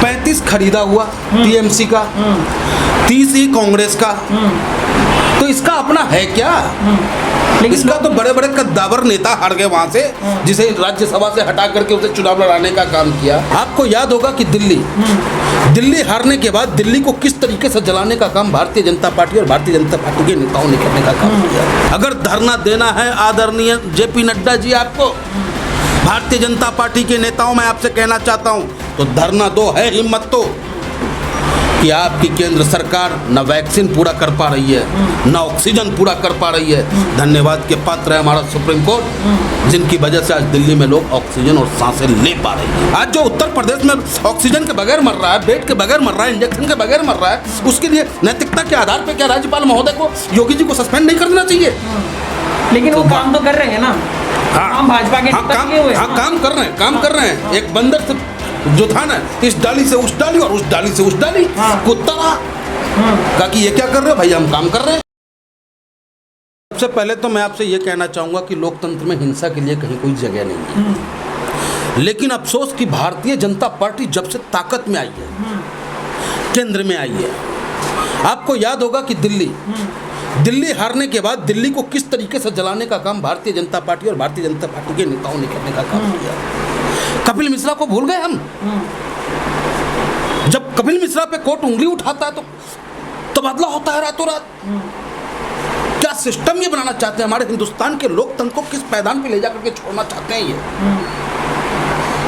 35 खरीदा हुआ टीएमसी का, 30 ही कांग्रेस का। तो इसका अपना है क्या? इसका तो बड़े बड़े कद्दावर नेता हार गए वहां से, जिसे राज्यसभा से हटा करके उसे चुनाव लड़ाने का काम किया। आपको याद होगा कि दिल्ली हारने के बाद दिल्ली को किस तरीके से जलाने का काम भारतीय जनता पार्टी और भारतीय जनता पार्टी के नेताओं ने करने का काम किया। अगर धरना देना है आदरणीय जेपी नड्डा जी, आपको भारतीय जनता पार्टी के नेताओं में आपसे कहना चाहता हूं, तो धरना दो, है हिम्मत तो कि आपकी केंद्र सरकार न वैक्सीन पूरा कर पा रही है, न ऑक्सीजन पूरा कर पा रही है। धन्यवाद के पात्र है हमारा सुप्रीम कोर्ट, जिनकी वजह से आज दिल्ली में लोग ऑक्सीजन और सांसें ले पा रहे हैं। आज जो उत्तर प्रदेश में ऑक्सीजन के बगैर मर रहा है, बेड के बगैर मर रहा है, इंजेक्शन के बगैर मर रहा है, उसके लिए नैतिकता के आधार पर क्या राज्यपाल महोदय को, योगी जी को सस्पेंड नहीं करना चाहिए? लेकिन वो काम तो कर रहे हैं ना। हाँ, भाजपा के काम कर रहे हैं। एक बंदर से जो था ना, इस डाली से उस डाली और उस डाली से उस डाली, कुत्ता कहा कि ये क्या कर रहे हो भाई, हम काम कर रहे हैं। सबसे पहले तो मैं आपसे ये कहना चाहूंगा कि लोकतंत्र में हिंसा के लिए कहीं कोई जगह नहीं है। लेकिन अफसोस कि भारतीय जनता पार्टी जब से ताकत में आई है, केंद्र में आई है, आपको याद होगा कि दिल्ली हारने के बाद दिल्ली को किस तरीके से जलाने का काम भारतीय जनता पार्टी और भारतीय जनता पार्टी के नेताओं ने करने का काम किया। कपिल मिश्रा को भूल गए हम? जब कपिल मिश्रा पे कोर्ट उंगली उठाता है तो तबादला होता है रातों रात। क्या सिस्टम ये बनाना चाहते हैं? हमारे हिंदुस्तान के लोकतंत्र को किस मैदान पे ले जाकर के छोड़ना चाहते हैं ये?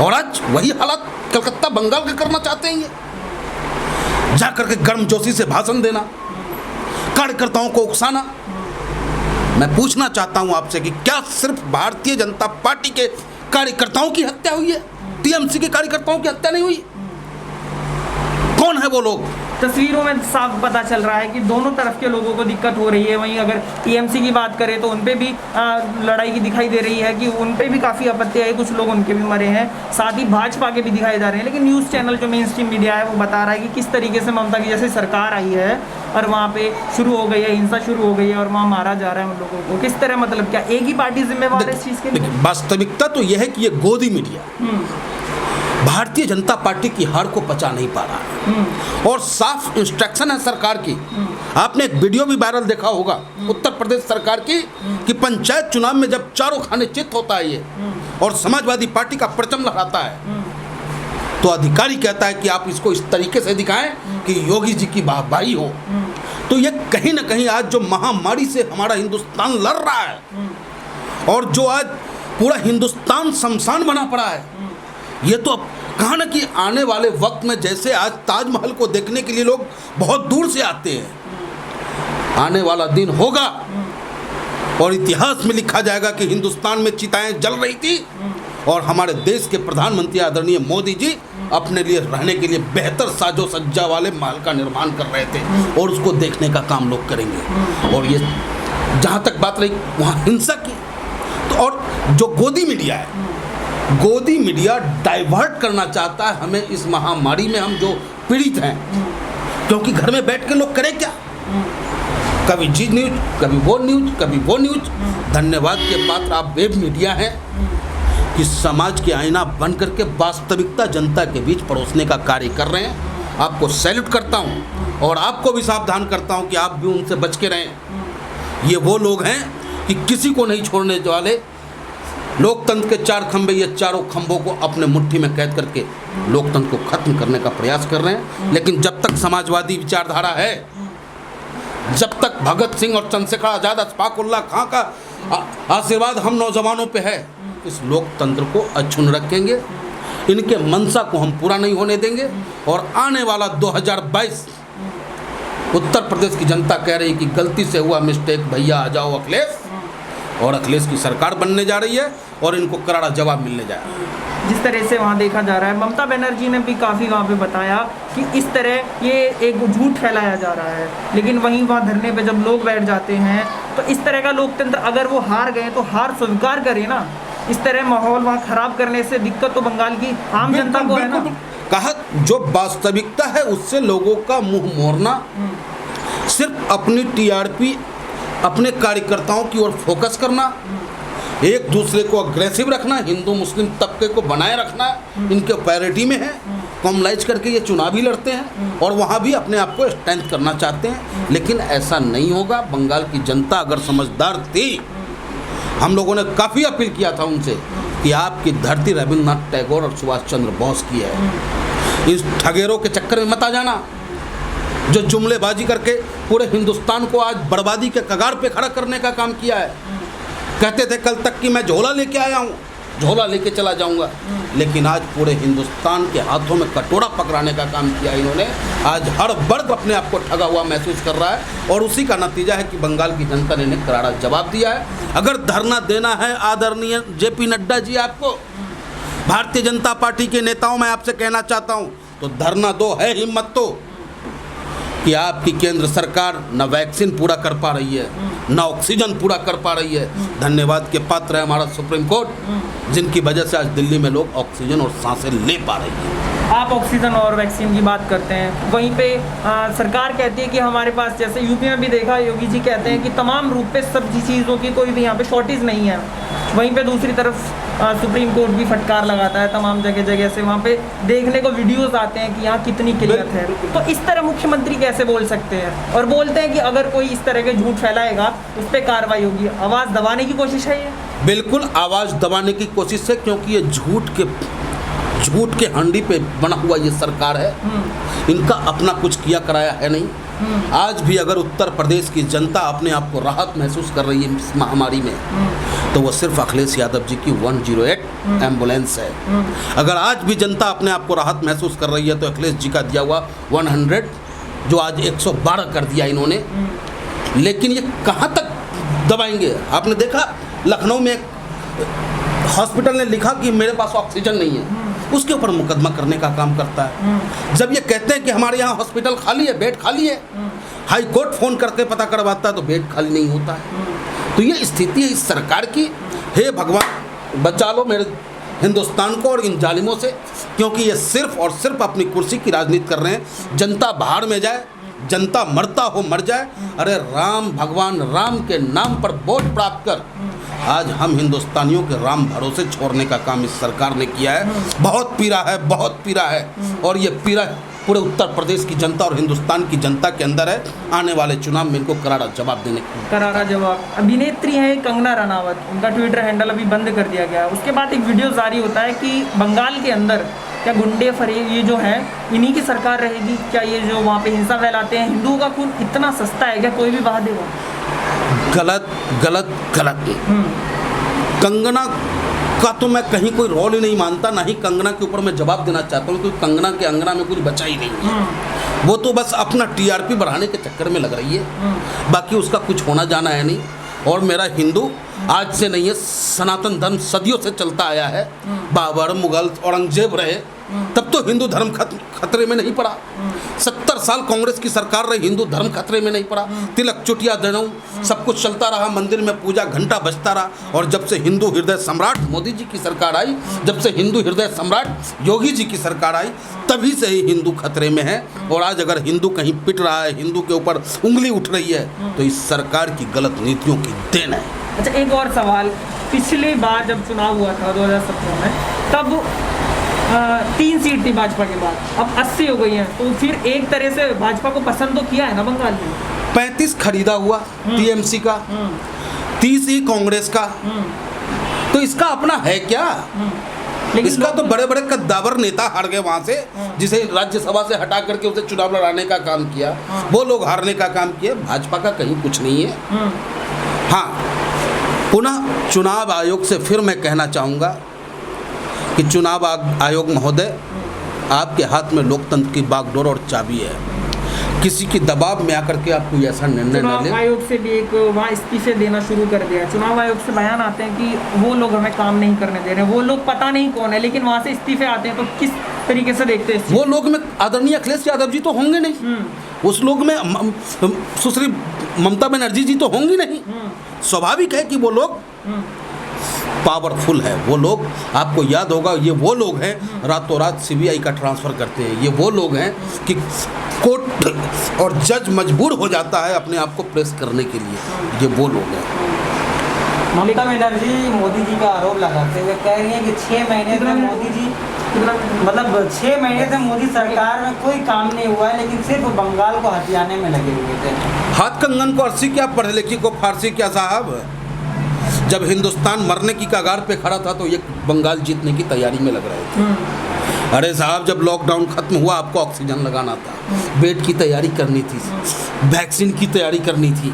और आज वही हालत कलकत्ता बंगाल का करना चाहते हैं ये, जाकर के गर्मजोशी से भाषण देना, कार्यकर्ताओं को उकसाना। मैं पूछना चाहता हूं आपसे कि क्या सिर्फ भारतीय जनता पार्टी के कार्यकर्ताओं की हत्या हुई है? टीएमसी के कार्यकर्ताओं की हत्या नहीं हुई? कौन है वो लोग? तस्वीरों में साफ पता चल रहा है कि दोनों तरफ के लोगों को दिक्कत हो रही है। वहीं अगर टीएमसी की बात करें तो उनपे भी लड़ाई की दिखाई दे रही है कि उनपे भी काफ़ी आपत्ति आई, कुछ लोग उनके भी मरे हैं, साथ ही भाजपा के भी दिखाई जा रहे हैं। लेकिन न्यूज़ चैनल जो मेन स्ट्रीम मीडिया है वो बता रहा है कि किस तरीके से ममता की जैसे सरकार आई है और वहाँ पे शुरू हो गई है, हिंसा शुरू हो गई है और वहाँ मारा जा रहा है उन लोगों को। किस तरह, मतलब क्या एक ही पार्टी जिम्मेवार है इस चीज़ के लिए? वास्तविकता तो यह है कि ये गोदी मीडिया भारतीय जनता पार्टी की हार को पचा नहीं पा रहा है और साफ इंस्ट्रक्शन है सरकार की। आपने एक वीडियो भी वायरल देखा होगा उत्तर प्रदेश सरकार की कि पंचायत चुनाव में जब चारों खाने चित होता है ये और समाजवादी पार्टी का परचम लहराता है, तो अधिकारी कहता है कि आप इसको इस तरीके से दिखाएं कि योगी जी की वाहवाही हो। तो ये कहीं ना कहीं आज जो महामारी से हमारा हिंदुस्तान लड़ रहा है और जो आज पूरा हिंदुस्तान शमशान बना पड़ा है, ये तो अब कहा ना कि आने वाले वक्त में जैसे आज ताजमहल को देखने के लिए लोग बहुत दूर से आते हैं, आने वाला दिन होगा और इतिहास में लिखा जाएगा कि हिंदुस्तान में चिताएं जल रही थी और हमारे देश के प्रधानमंत्री आदरणीय मोदी जी अपने लिए रहने के लिए बेहतर साजो सज्जा वाले महल का निर्माण कर रहे थे और उसको देखने का काम लोग करेंगे। और ये जहाँ तक बात रही वहाँ हिंसा की, तो और जो गोदी मीडिया है, गोदी मीडिया डाइवर्ट करना चाहता है हमें इस महामारी में, हम जो पीड़ित हैं, क्योंकि घर में बैठ के लोग करें क्या? कभी जी न्यूज, कभी वो न्यूज, कभी वो न्यूज। धन्यवाद के पात्र आप वेब मीडिया हैं कि समाज के आईना बन करके वास्तविकता जनता के बीच परोसने का कार्य कर रहे हैं। आपको सैल्यूट करता हूं और आपको भी सावधान करता हूं कि आप भी उनसे बच के रहें। ये वो लोग हैं कि किसी को नहीं छोड़ने वाले, लोकतंत्र के चार खंभे, ये चारों खंभों को अपने मुट्ठी में कैद करके लोकतंत्र को खत्म करने का प्रयास कर रहे हैं। लेकिन जब तक समाजवादी विचारधारा है, जब तक भगत सिंह और चंद्रशेखर आजाद, अशफाक उल्लाह खां का आशीर्वाद हम नौजवानों पे है, इस लोकतंत्र को अक्षुण्ण रखेंगे। इनके मंशा को हम पूरा नहीं होने देंगे और आने वाला 2022 उत्तर प्रदेश की जनता कह रही कि गलती से हुआ मिस्टेक, भैया आ जाओ अखिलेश, और अखिलेश की सरकार बनने जा रही है और इनको करारा जवाब मिलने जा रहा है। जिस तरह से वहाँ देखा जा रहा है, ममता बनर्जी ने भी काफ़ी वहाँ पे बताया कि इस तरह ये एक झूठ फैलाया जा रहा है, लेकिन वहीं वहाँ धरने पे जब लोग बैठ जाते हैं तो इस तरह का लोकतंत्र, अगर वो हार गए तो हार स्वीकार करें ना। इस तरह माहौल वहाँ खराब करने से दिक्कत तो बंगाल की आम जनता को है ना। कहा जो वास्तविकता है उससे लोगों का मुंह मोड़ना, सिर्फ अपनी टीआरपी, अपने कार्यकर्ताओं की ओर फोकस करना, एक दूसरे को अग्रेसिव रखना, हिंदू मुस्लिम तबके को बनाए रखना इनके प्रायोरिटी में है। कॉमलाइज करके ये चुनाव ही लड़ते हैं और वहाँ भी अपने आप को स्ट्रेंथ करना चाहते हैं, लेकिन ऐसा नहीं होगा। बंगाल की जनता अगर समझदार थी, हम लोगों ने काफ़ी अपील किया था उनसे कि आपकी धरती रविन्द्रनाथ टैगोर और सुभाष चंद्र बोस की है, इस ठगेरों के चक्कर में मत आ जाना जो जुमलेबाजी करके पूरे हिंदुस्तान को आज बर्बादी के कगार पे खड़ा करने का काम किया है। कहते थे कल तक कि मैं झोला लेके आया हूँ, झोला लेके चला जाऊंगा, लेकिन आज पूरे हिंदुस्तान के हाथों में कटोरा पकड़ाने का काम किया इन्होंने। आज हर वर्ग अपने आप को ठगा हुआ महसूस कर रहा है और उसी का नतीजा है कि बंगाल की जनता ने इन्हें करारा जवाब दिया है। अगर धरना देना है आदरणीय जेपी नड्डा जी, आपको भारतीय जनता पार्टी के नेताओं मैं आपसे कहना चाहता हूँ, तो धरना दो, है हिम्मत तो कि आपकी केंद्र सरकार न वैक्सीन पूरा कर पा रही है, न ऑक्सीजन पूरा कर पा रही है। धन्यवाद के पात्र है हमारा सुप्रीम कोर्ट, जिनकी वजह से आज दिल्ली में लोग ऑक्सीजन और सांसें ले पा रही हैं। आप ऑक्सीजन और वैक्सीन की बात करते हैं, वहीं पे सरकार कहती है कि हमारे पास, जैसे यूपी में भी देखा, योगी जी कहते हैं कि तमाम रूप पे सब चीज़ों की कोई भी यहाँ पे शॉर्टेज नहीं है। वहीं पे दूसरी तरफ सुप्रीम कोर्ट भी फटकार लगाता है तमाम जगह जगह से, वहाँ पे देखने को वीडियोस आते हैं कि यहाँ कितनी किल्लत है। तो इस तरह मुख्यमंत्री कैसे बोल सकते हैं और बोलते हैं कि अगर कोई इस तरह के झूठ फैलाएगा उस पर कार्रवाई होगी। आवाज़ दबाने की कोशिश है ये? बिल्कुल आवाज़ दबाने की कोशिश है, क्योंकि ये झूठ के हंडी पे बना हुआ ये सरकार है। इनका अपना कुछ किया कराया है नहीं। आज भी अगर उत्तर प्रदेश की जनता अपने आप को राहत महसूस कर रही है इस महामारी में, तो वो सिर्फ अखिलेश यादव जी की 108 एम्बुलेंस है। अगर आज भी जनता अपने आप को राहत महसूस कर रही है तो अखिलेश जी का दिया हुआ 100 जो आज 112 कर दिया इन्होंने। लेकिन ये कहाँ तक दबाएंगे? आपने देखा लखनऊ में हॉस्पिटल ने लिखा कि मेरे पास ऑक्सीजन नहीं है, उसके ऊपर मुकदमा करने का काम करता है। जब ये कहते हैं कि हमारे यहाँ हॉस्पिटल खाली है, बेड खाली है, हाई कोर्ट फ़ोन करके पता करवाता है तो बेड खाली नहीं होता है। तो ये स्थिति है इस सरकार की। हे भगवान बचा लो मेरे हिंदुस्तान को और इन जालिमों से, क्योंकि ये सिर्फ और सिर्फ अपनी कुर्सी की राजनीति कर रहे हैं। जनता बाहर में जाए, जनता मरता हो मर जाए। अरे राम, भगवान राम के नाम पर वोट प्राप्त कर आज हम हिंदुस्तानियों के राम भरोसे छोड़ने का काम इस सरकार ने किया है। बहुत पीड़ा है, बहुत पीड़ा है, और ये पीड़ा पूरे उत्तर प्रदेश की जनता और हिंदुस्तान की जनता के अंदर है। आने वाले चुनाव में इनको करारा जवाब देने की। करारा जवाब। अभिनेत्री हैं कंगना रनावत, उनका ट्विटर हैंडल अभी बंद कर दिया गया। उसके बाद एक वीडियो जारी होता है कि बंगाल के अंदर क्या गुंडे फरेब ये जो है इन्हीं की सरकार रहेगी क्या? ये जो वहाँ पे हिंसा फैलाते हैं, हिंदुओं का खून इतना सस्ता है क्या कोई भी बहा देगा? गलत गलत गलत। कंगना का तो मैं कहीं कोई रोल ही नहीं मानता, ना ही कंगना के ऊपर मैं जवाब देना चाहता हूँ, क्योंकि कंगना के अंगना में कुछ बचा ही नहीं है। वो तो बस अपना टीआरपी बढ़ाने के चक्कर में लग रही है, बाकी उसका कुछ होना जाना है नहीं। और मेरा हिंदू आज से नहीं है, सनातन धर्म सदियों से चलता आया है। बाबर, मुगल, औरंगजेब रहे तब तो हिंदू धर्म खतरे में नहीं पड़ा। 70 साल कांग्रेस की सरकार रही, हिंदू धर्म खतरे में नहीं पड़ा। तिलक, चुटिया, जनेऊ सब कुछ चलता रहा, मंदिर में पूजा घंटा बजता रहा। और जब से हिंदू हृदय सम्राट मोदी जी की सरकार आई, जब से हिंदू हृदय सम्राट योगी जी की सरकार आई, तभी से ही हिंदू खतरे में है। और आज अगर हिंदू कहीं पिट रहा है, हिंदू के ऊपर उंगली उठ रही है, तो इस सरकार की गलत नीतियों की देन है। अच्छा, एक और सवाल। पिछली बार जब चुनाव हुआ था 2017 में, तब 3 सीट थी भाजपा के बाद, अब 80 हो गई हैं। तो फिर एक तरह से भाजपा को पसंद तो किया है ना बंगाल में? 35 खरीदा हुआ टीएमसी का, 30 ही कांग्रेस का। तो इसका अपना है क्या? इसका तो बड़े बड़े कद्दावर नेता हार गए वहां से, जिसे राज्यसभा से हटा करके उसे चुनाव लड़ाने का काम किया, वो लोग हारने का काम किया। भाजपा का कहीं कुछ नहीं है। हाँ, पुनः चुनाव आयोग से फिर मैं कहना चाहूँगा कि चुनाव आयोग महोदय, आपके हाथ में लोकतंत्र की बागडोर और चाबी है। किसी की दबाव में आकर के आप कोई ऐसा निर्णय न लें। चुनाव आयोग से भी एक वहाँ इस्तीफे देना शुरू कर दिया। चुनाव आयोग से बयान आते हैं कि वो लोग हमें काम नहीं करने दे रहे हैं। वो लोग पता नहीं कौन है, लेकिन वहाँ से इस्तीफे आते हैं। तो किस तरीके से देखते हैं? वो लोग में आदरणीय अखिलेश यादव जी तो होंगे नहीं, उस लोग में सुश्री ममता बनर्जी जी तो होंगी नहीं। स्वाभाविक है कि वो लोग पावरफुल है। वो लोग, आपको याद होगा, ये वो लोग हैं रातों रात सीबीआई का ट्रांसफ़र करते हैं। ये वो लोग हैं कि कोर्ट और जज मजबूर हो जाता है अपने आप को प्रेस करने के लिए। ये वो लोग हैं। ममता बनर्जी मोदी जी का आरोप लगाते हुए कह रही हैं कि 6 महीने में मोदी जी मतलब 6 महीने से मोदी सरकार में कोई काम नहीं हुआ है, लेकिन सिर्फ बंगाल को हथियाने में लगे हुए थे। हाथ कंगन को अर्सी क्या, पढ़े लिखी को फारसी क्या साहब। जब हिंदुस्तान मरने की कगार पे खड़ा था तो ये बंगाल जीतने की तैयारी में लग रहे थे। अरे साहब, जब लॉकडाउन खत्म हुआ आपको ऑक्सीजन लगाना था, बेड की तैयारी करनी थी, वैक्सीन की तैयारी करनी थी,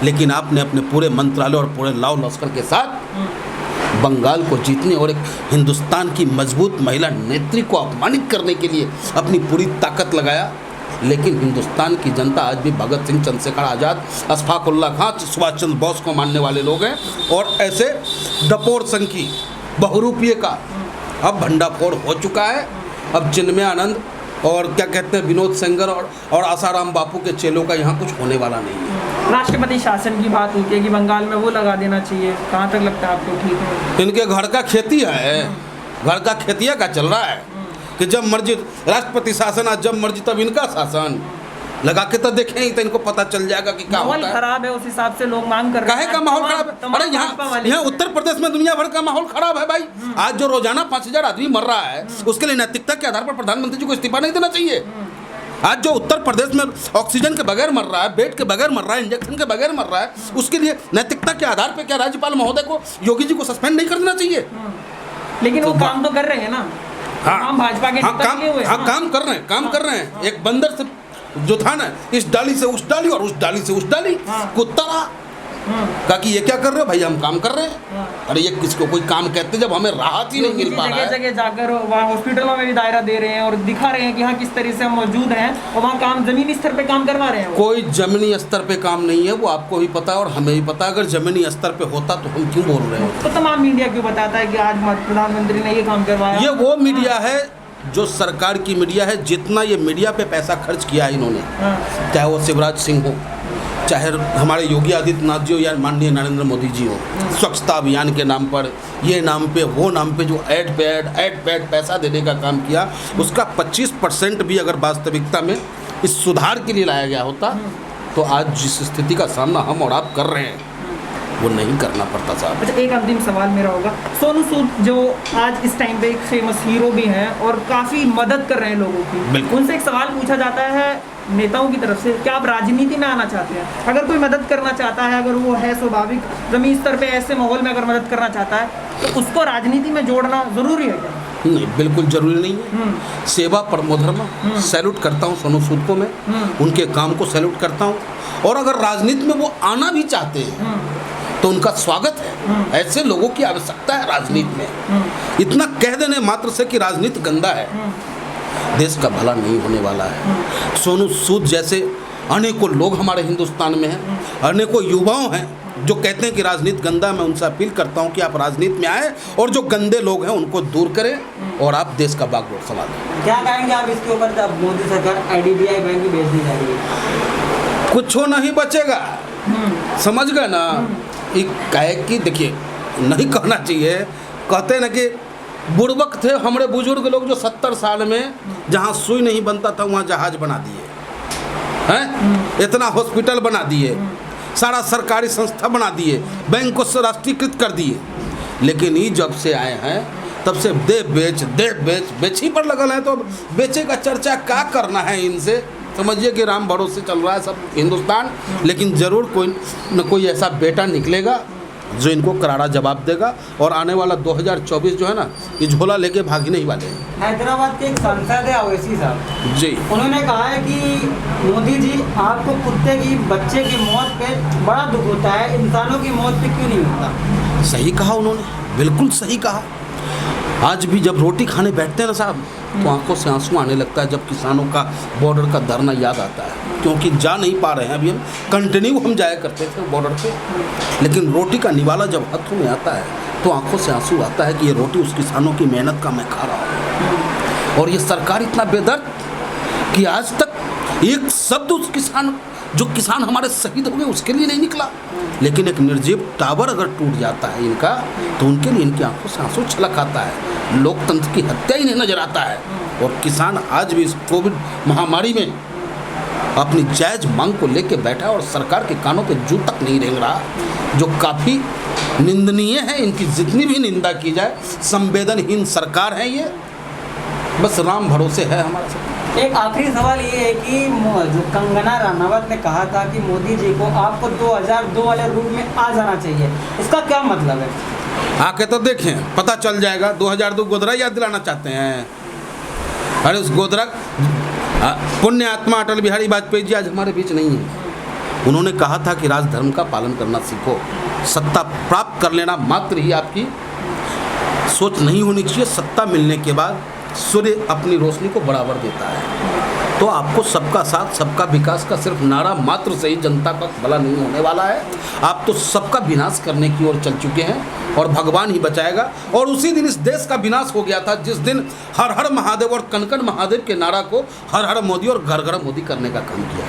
लेकिन आपने अपने पूरे मंत्रालय और पूरे लाव लश्कर के साथ बंगाल को जीतने और एक हिंदुस्तान की मजबूत महिला नेत्री को अपमानित करने के लिए अपनी पूरी ताकत लगाया। लेकिन हिंदुस्तान की जनता आज भी भगत सिंह, चंद्रशेखर आज़ाद, अशफाक उल्लाह खां, सुभाष चंद्र बोस को मानने वाले लोग हैं। और ऐसे डपोर संघ की बहुरूपीय का अब भंडाफोड़ हो चुका है। अब चिन्मय आनंद और क्या कहते हैं विनोद सेंगर और आसाराम बापू के चेलों का यहाँ कुछ होने वाला नहीं है। राष्ट्रपति शासन की बात होती है कि बंगाल में वो लगा देना चाहिए, कहाँ तक लगता है आपको ठीक है? इनके घर का खेती है, घर का खेतिया का चल रहा है कि जब मर्जी राष्ट्रपति शासन और जब मर्जी तब इनका शासन। लगा के तो देखें तो इनको पता चल जाएगा कि क्या माहौल होता है। खराब है, उस हिसाब से लोग मांग कर रहे काहे हैं। का माहौल खराब है? अरे यहाँ उत्तर प्रदेश में दुनिया भर का माहौल खराब है भाई। आज जो रोजाना 5000 आदमी मर रहा है उसके लिए नैतिकता के आधार पर प्रधानमंत्री जी को इस्तीफा नहीं देना चाहिए। आज जो उत्तर प्रदेश में ऑक्सीजन के बगैर मर रहा है, बेड के बगैर मर रहा है, इंजेक्शन के बगैर मर रहा है, उसके लिए नैतिकता के आधार पर क्या राज्यपाल महोदय को, योगी जी को सस्पेंड नहीं कर देना चाहिए? लेकिन वो काम तो कर रहे हैं ना। हाँ, भाजपा के नेता लिए हुए। हाँ, काम कर रहे हैं। एक बंदर से जो था ना, इस डाली से उस डाली और उस डाली से उस डाली, कुत्ता रहा। कहा कि ये क्या कर रहे हो भाई, हम काम कर रहे हैं। अरे ये किसको कोई काम कहते जब हमें राहत ही नहीं मिल पा रहा है। जगह जाकर वहाँ हॉस्पिटलों में भी दायरा दे रहे हैं और दिखा रहे हैं कि हाँ किस तरह से हम मौजूद हैं, और वहाँ काम जमीनी स्तर पे काम करवा रहे हैं। कोई जमीनी स्तर पे काम नहीं है, वो आपको भी पता है और हमें भी पता है। अगर जमीनी स्तर पे होता तो हम क्यों बोल रहे हैं? तो तमाम मीडिया क्यों बताता है कि आज प्रधानमंत्री ने ये काम करवाया? ये वो मीडिया है जो सरकार की मीडिया है। जितना ये मीडिया पे पैसा खर्च किया है इन्होंने, चाहे वो शिवराज सिंह हो, चाहे हमारे योगी आदित्यनाथ जी हो या माननीय नरेंद्र मोदी जी हो, स्वच्छता अभियान के नाम पर, ये नाम पे वो नाम पे जो ऐड पे ऐड पैसा देने का काम किया, उसका 25% भी अगर वास्तविकता में इस सुधार के लिए लाया गया होता तो आज जिस स्थिति का सामना हम और आप कर रहे हैं वो नहीं करना पड़ता साहब। अच्छा, एक अंतिम सवाल मेरा होगा। सोनू सूद जो आज इस टाइम पे एक फेमस हीरो भी हैं और काफ़ी मदद कर रहे हैं लोगों की, उनसे एक सवाल पूछा जाता है नेताओं की तरफ से, क्या आप राजनीति में आना चाहते हैं? अगर कोई मदद करना चाहता है, अगर वो है स्वाभाविक जमीन स्तर पे ऐसे माहौल में अगर मदद करना चाहता है, तो उसको राजनीति में जोड़ना ज़रूरी है क्या? नहीं, बिल्कुल जरूरी नहीं है। सेवा परमो धर्म। सैल्यूट करता हूँ सोनू सूद को मैं, उनके काम को सैल्यूट करता हूँ। और अगर राजनीति में वो आना भी चाहते हैं तो उनका स्वागत है। ऐसे लोगों की आवश्यकता है राजनीति में। इतना कह देने मात्र से कि राजनीति गंदा है, देश का भला नहीं होने वाला है। सोनू सूद जैसे अनेकों लोग हमारे हिंदुस्तान में हैं, अनेकों युवाओं हैं जो कहते हैं कि राजनीति गंदा है। मैं उनसे अपील करता हूं कि आप राजनीति में आए और जो गंदे लोग हैं उनको दूर करें और आप देश का बागडोर संभालें। क्या कहेंगे आप इसके ऊपर जब मोदी सरकार IDBI बैंक भी बेचने जा रही है? कुछ नहीं बचेगा, समझ गए ना। एक कहे कि देखिए, नहीं कहना चाहिए, कहते हैं ना कि बुड़बक थे हमारे बुजुर्ग लोग जो 70 साल में जहाँ सुई नहीं बनता था वहाँ जहाज बना दिए हैं, इतना हॉस्पिटल बना दिए, सारा सरकारी संस्था बना दिए, बैंक को राष्ट्रीयकृत कर दिए। लेकिन ये जब से आए हैं तब से बेच ही पर लगल है। तो बेचे का चर्चा क्या करना है इनसे? समझिए कि राम भरोसे चल रहा है सब हिंदुस्तान। लेकिन ज़रूर कोई न कोई ऐसा बेटा निकलेगा जो इनको करारा जवाब देगा। और आने वाला 2024 जो है ना, ये झोला लेके भाग ही नहीं वाले हैं। हैदराबाद के एक सांसद है अवैसी साहब जी, उन्होंने कहा है कि मोदी जी आपको कुत्ते की बच्चे की मौत पे बड़ा दुख होता है, इंसानों की मौत पे क्यों नहीं होता? सही कहा उन्होंने, बिल्कुल सही कहा। आज भी जब रोटी खाने बैठते हैं ना साहब तो आंखों से आंसू आने लगता है जब किसानों का बॉर्डर का धरना याद आता है, क्योंकि जा नहीं पा रहे हैं अभी। हम कंटिन्यू हम जाया करते थे बॉर्डर पे, लेकिन रोटी का निवाला जब हाथों में आता है तो आंखों से आंसू आता है कि ये रोटी उस किसानों की मेहनत का मैं खा रहा हूँ। और ये सरकार इतना बेदर्द कि आज तक एक शब्द उस किसान हमारे शहीद हो गए उसके लिए नहीं निकला। लेकिन एक निर्जीव टावर अगर टूट जाता है इनका तो उनके लिए इनकी आंखों से आंसू छलक आता है। लोकतंत्र की हत्या ही नहीं नजर आता है। और किसान आज भी इस कोविड महामारी में अपनी जायज मांग को लेकर बैठा और सरकार के कानों पे जू तक नहीं रेंग रहा, जो काफ़ी निंदनीय है। इनकी जितनी भी निंदा की जाए, संवेदनहीन सरकार है ये। बस राम भरोसे है हमारा सब। एक आखिरी सवाल ये है कि जो कंगना रनावत ने कहा था कि मोदी जी को आपको 2002 वाले रूप में आ जाना चाहिए, इसका क्या मतलब है? आके तो देखें, पता चल जाएगा। 2002 गोधरा याद दिलाना चाहते हैं? अरे उस गोधरा पुण्य आत्मा अटल बिहारी वाजपेयी जी आज हमारे बीच नहीं है। उन्होंने कहा था कि राजधर्म का पालन करना सीखो, सत्ता प्राप्त कर लेना मात्र ही आपकी सोच नहीं होनी चाहिए। सत्ता मिलने के बाद सूर्य अपनी रोशनी को बराबर देता है। तो आपको सबका साथ सबका विकास का सिर्फ नारा मात्र से ही जनता का भला नहीं होने वाला है। आप तो सबका विनाश करने की ओर चल चुके हैं और भगवान ही बचाएगा। और उसी दिन इस देश का विनाश हो गया था जिस दिन हर हर महादेव और कण कण महादेव के नारा को हर हर मोदी और घर घर मोदी करने का काम किया।